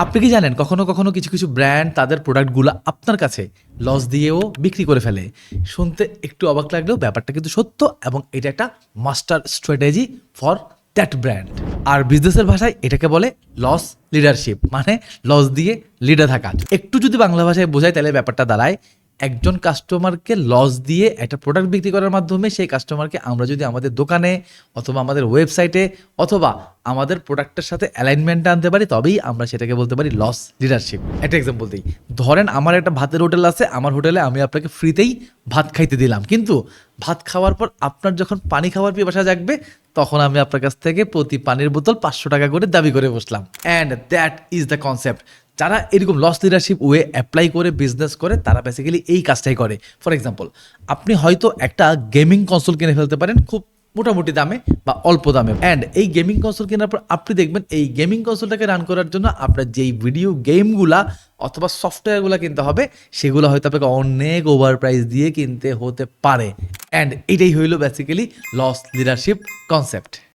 আপনি কি জানেন কখনো কখনো কিছু কিছু ব্র্যান্ড তাদের প্রোডাক্টগুলো আপনার কাছে লস দিয়েও বিক্রি করে ফেলে। শুনতে একটু অবাক লাগলেও ব্যাপারটা কিন্তু সত্য, এবং এটা একটা master strategy for that brand. আর বিজনেসের ভাষায় এটাকে বলে লস লিডারশিপ, মানে লস দিয়ে লিডার থাকা। একটু যদি বাংলা ভাষায় বোঝায় তাহলে ব্যাপারটা দাঁড়ায়, একজন কাস্টমারকে লস দিয়ে একটা প্রোডাক্ট বিক্রি করার মাধ্যমে সেই কাস্টমারকে আমরা যদি আমাদের দোকানে অথবা আমাদের ওয়েবসাইটে অথবা আমাদের প্রোডাক্টের সাথে অ্যালাইনমেন্ট আনতে পারি, তবেই আমরা সেটাকে বলতে পারি লস লিডারশিপ। একটা এক্সাম্পল দিই, ধরেন আমার একটা ভাতের হোটেল আছে, আমার হোটেলে আমি আপনাকে ফ্রিতেই ভাত খাইতে দিলাম, কিন্তু ভাত খাওয়ার পর আপনার যখন পানি খাওয়ার পিপাসা জাগবে তখন আমি আপনার কাছ থেকে প্রতি পানির বোতল 500 টাকা করে দাবি করে বসলাম। And that is the concept. যারা এরকম লস লিডারশিপ ওয়ে অ্যাপ্লাই করে বিজনেস করে তারা বেসিক্যালি এই কাজটাই করে। ফর এক্সাম্পল, আপনি হয়তো একটা গেমিং কনসোল কিনে ফেলতে পারেন খুব মোটামুটি দামে বা অল্প দামে, অ্যান্ড এই গেমিং কনসোল কেনার পর আপনি দেখবেন এই গেমিং কনসোলটাকে রান করার জন্য আপনার যেই ভিডিও গেমগুলা অথবা সফটওয়্যারগুলো কিনতে হবে সেগুলো হয়তো আপনাকে অনেক ওভার প্রাইস দিয়ে কিনতে হতে পারে। অ্যান্ড এটাই হইল বেসিক্যালি লস লিডারশিপ কনসেপ্ট।